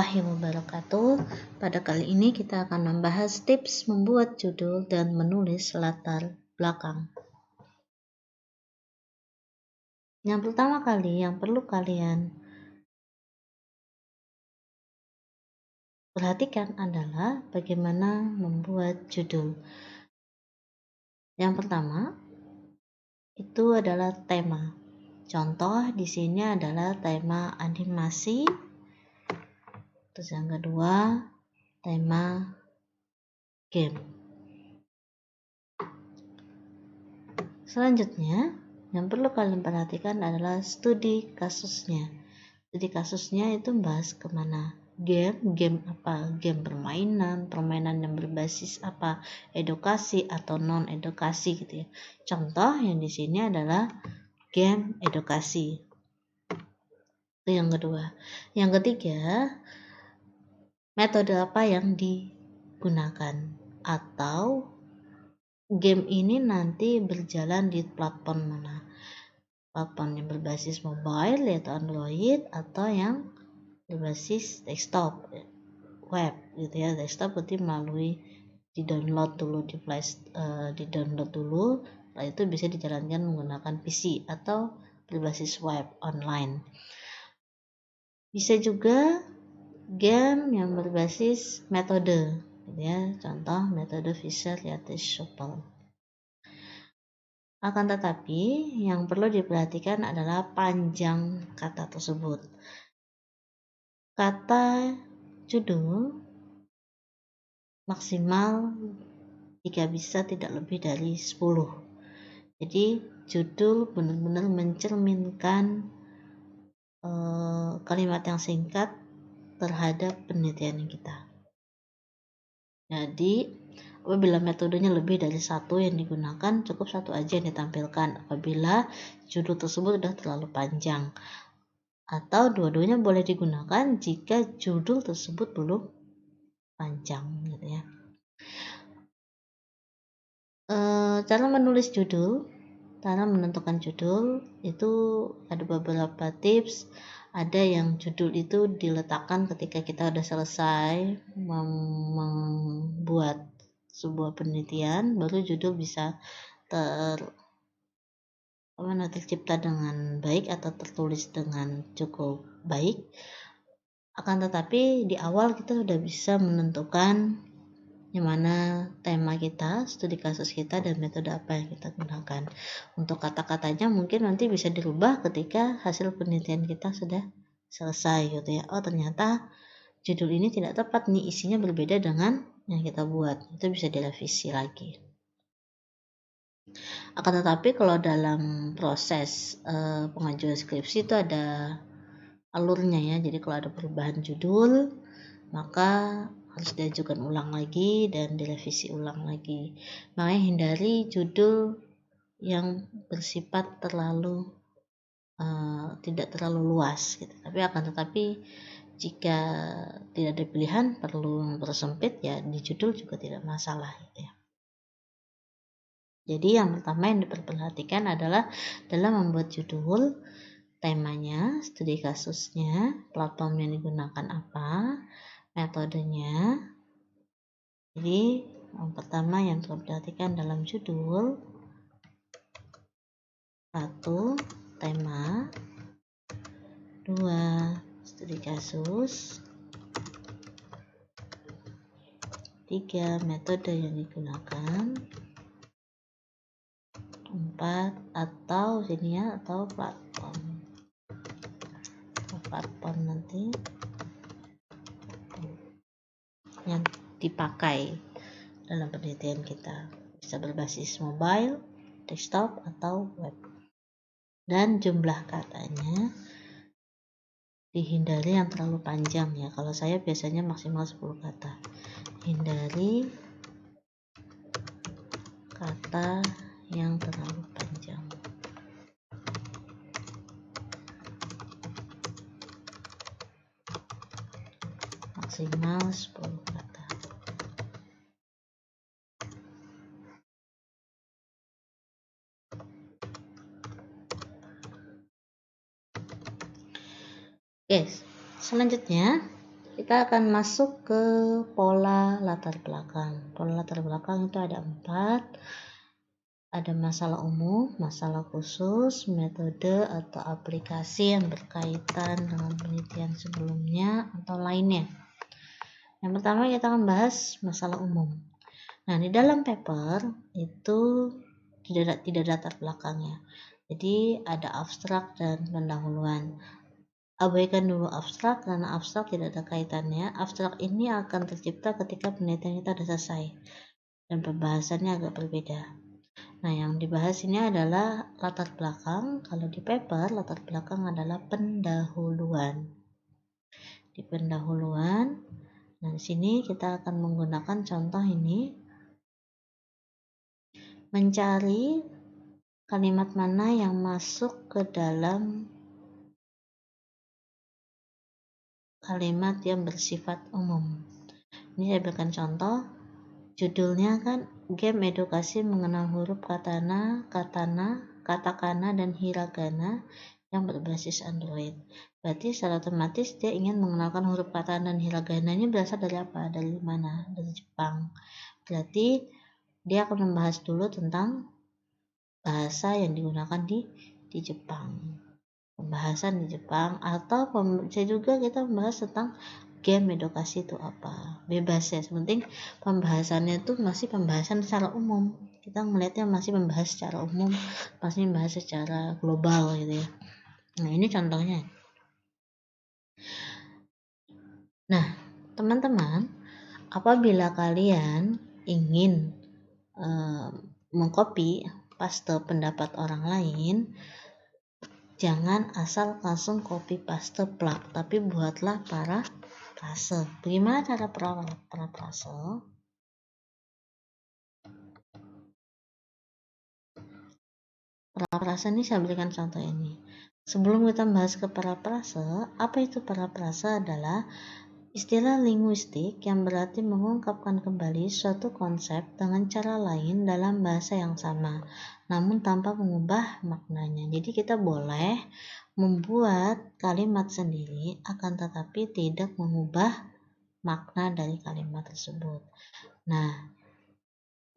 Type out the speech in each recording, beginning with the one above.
Wabarakatuh. Pada kali ini kita akan membahas tips membuat judul dan menulis latar belakang. Yang pertama kali yang perlu kalian perhatikan adalah bagaimana membuat judul. Yang pertama itu adalah tema. Contoh di sini adalah tema animasi. Terus yang kedua tema game. Selanjutnya, yang perlu kalian perhatikan adalah studi kasusnya. Studi kasusnya itu membahas kemana? Game apa? Game permainan yang berbasis apa? Edukasi atau non edukasi gitu ya. Contoh yang di sini adalah game edukasi. Itu yang kedua. Yang ketiga, metode apa yang digunakan atau game ini nanti berjalan di platform mana? Platform yang berbasis mobile yaitu Android atau yang berbasis desktop web gitu ya. Desktop berarti melalui di-download dulu di-download dulu, setelah itu bisa dijalankan menggunakan PC atau berbasis web online. Bisa juga game yang berbasis metode gitu ya. Contoh metode Fisher Yatesh Shuffle. Akan tetapi yang perlu diperhatikan adalah panjang kata tersebut. Kata judul maksimal jika bisa tidak lebih dari 10. Jadi judul benar-benar mencerminkan kalimat yang singkat terhadap penelitian kita. Jadi apabila metodenya lebih dari satu yang digunakan, cukup satu aja yang ditampilkan apabila judul tersebut sudah terlalu panjang. Atau dua-duanya boleh digunakan jika judul tersebut belum panjang gitu ya. Cara menulis judul, cara menentukan judul itu ada beberapa tips. Ada yang judul itu diletakkan ketika kita udah selesai membuat sebuah penelitian, baru judul bisa tercipta dengan baik atau tertulis dengan cukup baik. Akan tetapi di awal kita sudah bisa menentukan yang mana tema kita, studi kasus kita, dan metode apa yang kita gunakan. Untuk kata-katanya mungkin nanti bisa dirubah ketika hasil penelitian kita sudah selesai gitu ya. Oh ternyata judul ini tidak tepat nih, isinya berbeda dengan yang kita buat. Itu bisa direvisi lagi. Akan tetapi kalau dalam proses pengajuan skripsi itu ada alurnya ya. Jadi kalau ada perubahan judul, maka harus diajukan ulang lagi dan direvisi ulang lagi. Makanya hindari judul yang bersifat terlalu tidak terlalu luas gitu. Tetapi jika tidak ada pilihan perlu mempersempit ya, di judul juga tidak masalah gitu ya. Jadi yang pertama yang diperhatikan adalah dalam membuat judul, temanya, studi kasusnya, platform yang digunakan apa, metodenya. Jadi yang pertama yang perlu diperhatikan dalam judul, 1. Tema, 2. Studi kasus, 3. Metode yang digunakan, 4. Atau platform nanti yang dipakai dalam penelitian kita, bisa berbasis mobile, desktop atau web. Dan jumlah katanya dihindari yang terlalu panjang ya. Kalau saya biasanya maksimal 10 kata. Hindari kata yang terlalu panjang. Maksimal 10 kata. Oke, selanjutnya kita akan masuk ke pola latar belakang. Pola latar belakang itu ada 4. Ada masalah umum, masalah khusus, metode atau aplikasi yang berkaitan dengan penelitian sebelumnya atau lainnya. Yang pertama kita akan bahas masalah umum. Nah, di dalam paper itu tidak ada latar belakangnya. Jadi ada abstrak dan pendahuluan. Abaikan dulu abstrak karena abstrak tidak ada kaitannya. Abstrak ini akan tercipta ketika penelitian kita sudah selesai dan pembahasannya agak berbeda. Nah, yang dibahas ini adalah latar belakang. Kalau di paper, latar belakang adalah pendahuluan. Di pendahuluan, nah di sini kita akan menggunakan contoh ini. Mencari kalimat mana yang masuk ke dalam kalimat yang bersifat umum. Ini saya berikan contoh. Judulnya kan game edukasi mengenal huruf katakana dan hiragana yang berbasis Android. Berarti secara otomatis dia ingin mengenalkan huruf katakana dan hiragana ini berasal dari apa? Dari mana? Dari Jepang. Berarti dia akan membahas dulu tentang bahasa yang digunakan di Jepang. Pembahasan di Jepang atau bisa juga kita membahas tentang game edukasi itu apa, bebas ya, sepenting pembahasannya itu masih pembahasan secara umum, kita melihatnya masih membahas secara umum, masih membahas secara global gitu ya. Nah, ini contohnya. Nah, teman-teman, apabila kalian ingin mengcopy paste pendapat orang lain, jangan asal langsung copy paste plak, tapi buatlah parafrase. Bagaimana cara parafrase? Parafrase ini saya berikan contoh ini. Sebelum kita bahas ke parafrase, apa itu parafrase? Adalah istilah linguistik yang berarti mengungkapkan kembali suatu konsep dengan cara lain dalam bahasa yang sama, namun tanpa mengubah maknanya. Jadi kita boleh membuat kalimat sendiri, akan tetapi tidak mengubah makna dari kalimat tersebut. Nah,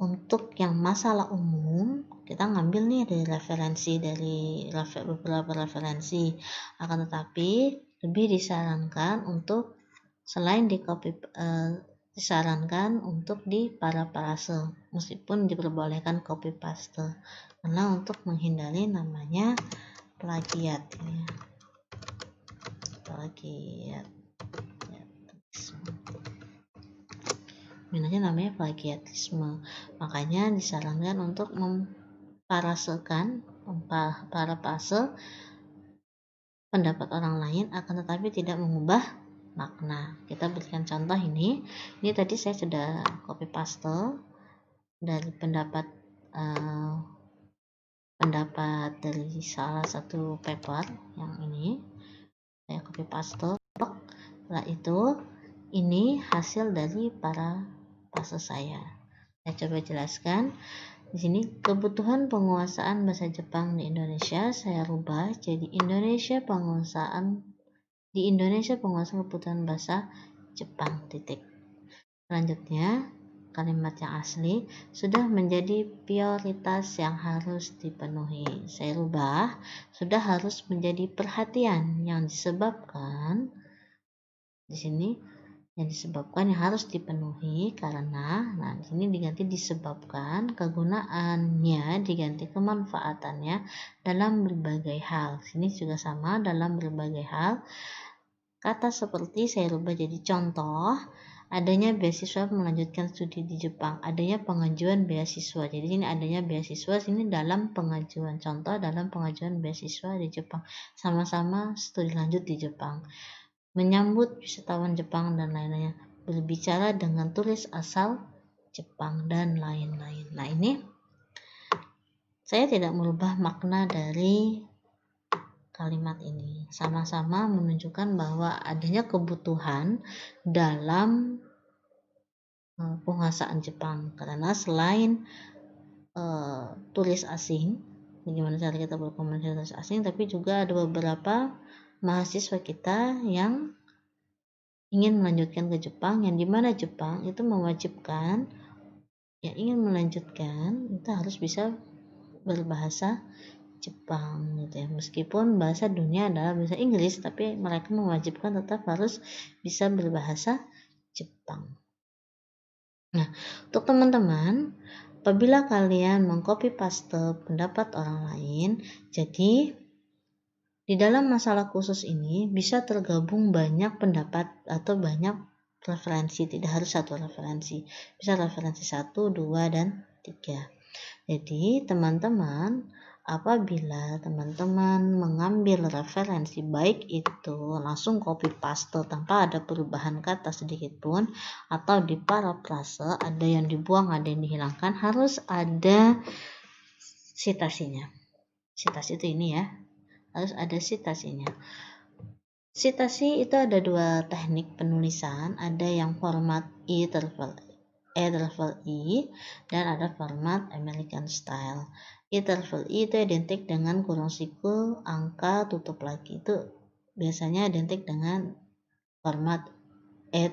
untuk yang masalah umum, kita ngambil nih dari beberapa referensi, akan tetapi lebih disarankan untuk selain disarankan untuk di parafrase, meskipun diperbolehkan copy paste, karena untuk menghindari namanya plagiat ya. Namanya plagiatisme. Makanya disarankan untuk parafrase pendapat orang lain, akan tetapi tidak mengubah makna. Kita berikan contoh ini. Ini tadi saya sudah copy paste dari pendapat dari salah satu paper yang ini. Saya copy paste. Setelah itu, ini hasil dari parafrase saya. Saya coba jelaskan. Di sini kebutuhan penguasaan bahasa Jepang di Indonesia saya rubah jadi di Indonesia penguasaan kebutuhan bahasa Jepang. Selanjutnya, kalimat yang asli sudah menjadi prioritas yang harus dipenuhi. Saya rubah sudah harus menjadi perhatian yang disebabkan di sini yang harus dipenuhi karena, nah di sini diganti disebabkan, kegunaannya diganti kemanfaatannya dalam berbagai hal. Sini juga sama, dalam berbagai hal. Kata seperti saya rubah jadi contoh, adanya beasiswa melanjutkan studi di Jepang, adanya pengajuan beasiswa. Jadi ini adanya beasiswa, sini dalam pengajuan, contoh dalam pengajuan beasiswa di Jepang, sama-sama studi lanjut di Jepang. Menyambut wisatawan Jepang dan lain-lainnya, berbicara dengan turis asal Jepang dan lain-lain. Nah, ini saya tidak merubah makna dari kalimat ini, sama-sama menunjukkan bahwa adanya kebutuhan dalam penguasaan Jepang, karena selain turis asing, bagaimana cara kita berkomunikasi dengan turis asing, tapi juga ada beberapa mahasiswa kita yang ingin melanjutkan ke Jepang, yang dimana Jepang itu mewajibkan yang ingin melanjutkan itu harus bisa berbahasa Jepang gitu ya. Meskipun bahasa dunia adalah bahasa Inggris, tapi mereka mewajibkan tetap harus bisa berbahasa Jepang. Nah, untuk teman-teman, apabila kalian mengcopy paste pendapat orang lain, jadi di dalam masalah khusus ini bisa tergabung banyak pendapat atau banyak referensi, tidak harus satu referensi. Bisa referensi 1, 2, dan 3. Jadi teman-teman, apabila teman-teman mengambil referensi, baik itu langsung copy paste tanpa ada perubahan kata sedikit pun, atau di parafrase ada yang dibuang, ada yang dihilangkan, harus ada sitasinya. Sitasi itu ini ya, harus ada sitasinya. Sitasi itu ada dua teknik penulisan, ada yang format E dan ada format American Style. E itu identik dengan kurung siku, angka, tutup lagi, itu biasanya identik dengan format E.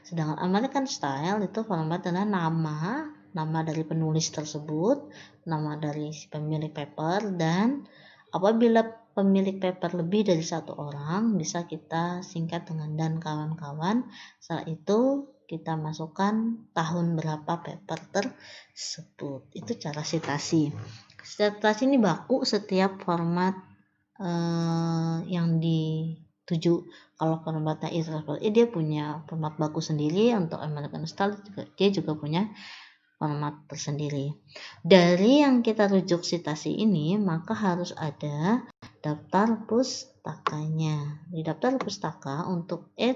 Sedangkan American Style itu format dengan nama dari penulis tersebut, nama dari pemilik paper, dan apabila pemilik paper lebih dari satu orang bisa kita singkat dengan dan kawan-kawan. Setelah itu kita masukkan tahun berapa paper tersebut. Itu cara sitasi. Sitasi ini baku setiap format yang dituju. Kalau formatnya dia punya format baku sendiri. Untuk American Style dia juga punya format tersendiri. Dari yang kita rujuk sitasi ini, maka harus ada daftar pustakanya. Di daftar pustaka untuk E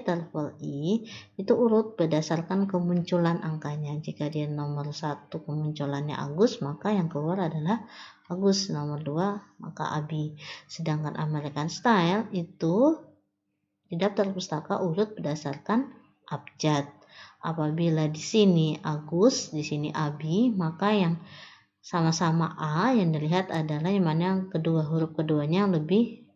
itu urut berdasarkan kemunculan angkanya. Jika dia nomor 1 kemunculannya Agus, maka yang keluar adalah Agus. Nomor 2 maka Abi. Sedangkan American Style itu di daftar pustaka urut berdasarkan abjad. Apabila di sini Agus, di sini Abi, maka yang sama-sama A yang dilihat adalah yang mana yang kedua huruf keduanya lebih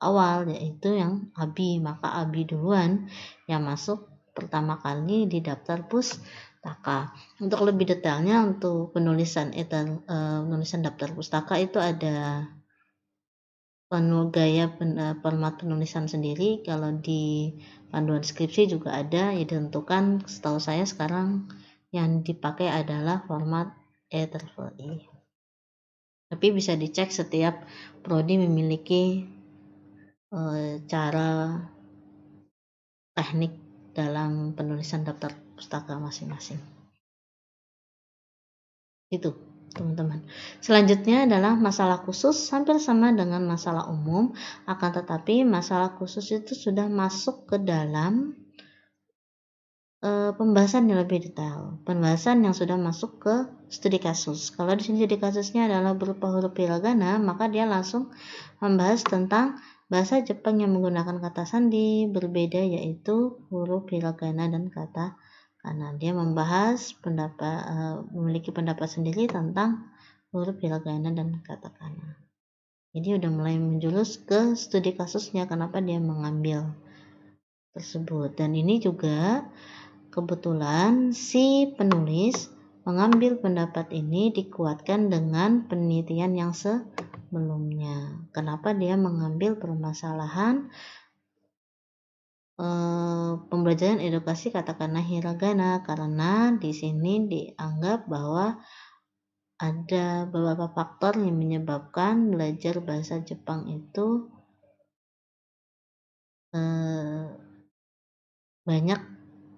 awal, yaitu yang Abi. Maka Abi duluan yang masuk pertama kali di daftar pustaka. Untuk lebih detailnya untuk penulisan daftar pustaka itu ada format penulisan sendiri. Kalau di panduan skripsi juga ada, ya ditentukan. Setahu saya sekarang yang dipakai adalah format E. Tapi bisa dicek setiap prodi memiliki cara teknik dalam penulisan daftar pustaka masing-masing. Itu teman-teman. Selanjutnya adalah masalah khusus, hampir sama dengan masalah umum, akan tetapi masalah khusus itu sudah masuk ke dalam pembahasan yang lebih detail, pembahasan yang sudah masuk ke studi kasus. Kalau di sini studi kasusnya adalah berupa huruf hiragana, maka dia langsung membahas tentang bahasa Jepang yang menggunakan kata sandi berbeda, yaitu huruf hiragana dan kata kana. Dia membahas memiliki pendapat sendiri tentang huruf hiragana dan kata kana. Jadi udah mulai menjurus ke studi kasusnya, kenapa dia mengambil tersebut. Dan ini juga kebetulan si penulis mengambil pendapat ini dikuatkan dengan penelitian yang sebelumnya. Kenapa dia mengambil permasalahan pembelajaran edukasi katakanlah hiragana? Karena di sini dianggap bahwa ada beberapa faktor yang menyebabkan belajar bahasa Jepang itu banyak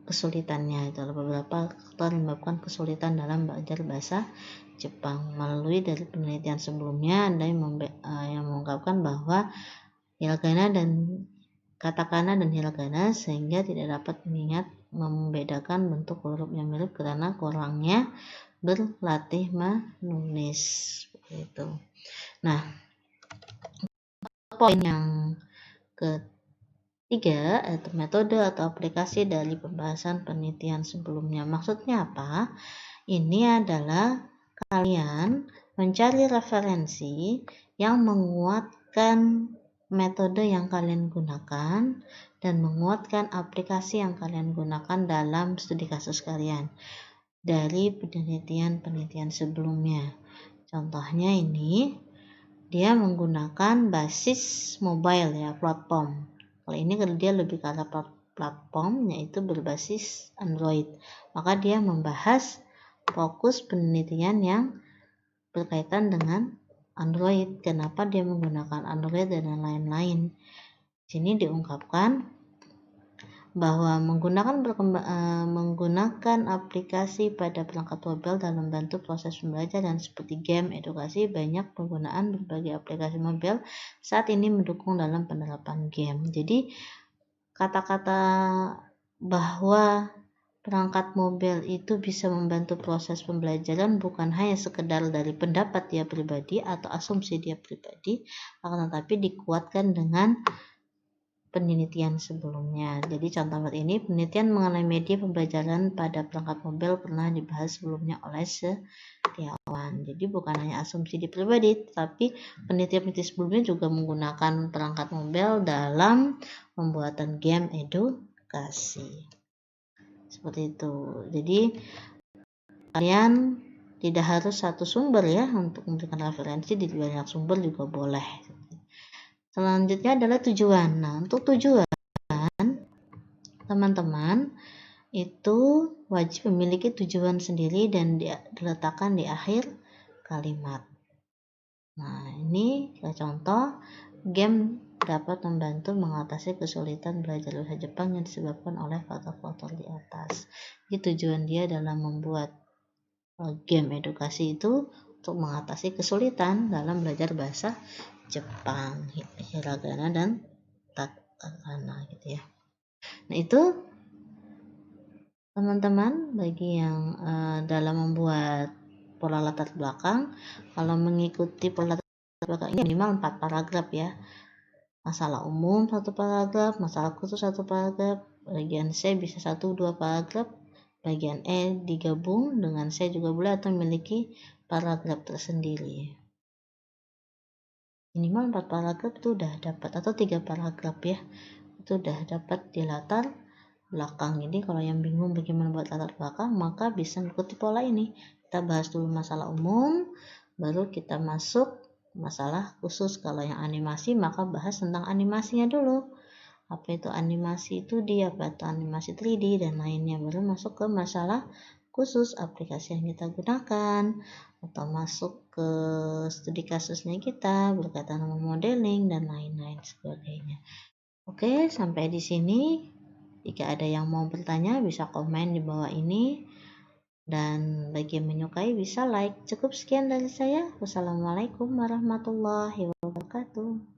kesulitannya. Itu beberapa faktor yang menyebabkan kesulitan dalam belajar bahasa Jepang. Melalui dari penelitian sebelumnya, ada yang mengungkapkan bahwa hiragana dan katakana dan hiragana sehingga tidak dapat membedakan bentuk huruf yang mirip karena kurangnya berlatih menulis. Itu. Nah, poin yang ketiga, metode atau aplikasi dari pembahasan penelitian sebelumnya. Maksudnya apa? Ini adalah kalian mencari referensi yang menguatkan metode yang kalian gunakan dan menguatkan aplikasi yang kalian gunakan dalam studi kasus kalian dari penelitian-penelitian sebelumnya. Contohnya ini dia menggunakan basis mobile ya, platform. Kalau ini dia lebih ke arah platform, yaitu berbasis Android. Maka dia membahas fokus penelitian yang berkaitan dengan Android. Kenapa dia menggunakan Android dan lain-lain. Di sini diungkapkan bahwa menggunakan aplikasi pada perangkat mobile dalam membantu proses pembelajaran seperti game, edukasi, banyak penggunaan berbagai aplikasi mobile saat ini mendukung dalam penerapan game. Jadi kata-kata bahwa perangkat mobile itu bisa membantu proses pembelajaran bukan hanya sekedar dari pendapat dia pribadi atau asumsi dia pribadi, akan tetapi dikuatkan dengan penelitian sebelumnya. Jadi contoh ini penelitian mengenai media pembelajaran pada perangkat mobile pernah dibahas sebelumnya oleh Setiawan. Jadi bukan hanya asumsi di pribadi, tapi penelitian-penelitian sebelumnya juga menggunakan perangkat mobile dalam pembuatan game edukasi. Seperti itu. Jadi kalian tidak harus satu sumber ya untuk memberikan referensi, di banyak sumber juga boleh. Selanjutnya adalah tujuan. Nah, untuk tujuan, teman-teman itu wajib memiliki tujuan sendiri dan diletakkan di akhir kalimat. Nah, ini contoh game dapat membantu mengatasi kesulitan belajar bahasa Jepang yang disebabkan oleh faktor-faktor di atas. Jadi tujuan dia dalam membuat game edukasi itu untuk mengatasi kesulitan dalam belajar bahasa Jepang, hiragana dan katakana gitu ya. Nah, itu teman-teman bagi yang dalam membuat pola latar belakang, kalau mengikuti pola latar belakang ini minimal 4 paragraf ya. Masalah umum 1 paragraf, masalah khusus 1 paragraf, bagian C bisa 1-2 paragraf, bagian E digabung dengan C juga boleh atau memiliki paragraf tersendiri. Minimal 4 paragraf itu udah dapat, atau 3 paragraf ya, itu udah dapat di latar belakang. Jadi kalau yang bingung bagaimana buat latar belakang, maka bisa mengikuti pola ini. Kita bahas dulu masalah umum, baru kita masuk masalah khusus. Kalau yang animasi, maka bahas tentang animasinya dulu. Apa itu animasi 2D, apa itu animasi 3D dan lainnya, baru masuk ke masalah khusus, aplikasi yang kita gunakan, atau masuk ke studi kasusnya kita berkaitan dengan modeling dan lain-lain sebagainya. Oke, sampai di sini. Jika ada yang mau bertanya bisa komen di bawah ini, dan bagi yang menyukai bisa like. Cukup sekian dari saya. Wassalamualaikum warahmatullahi wabarakatuh.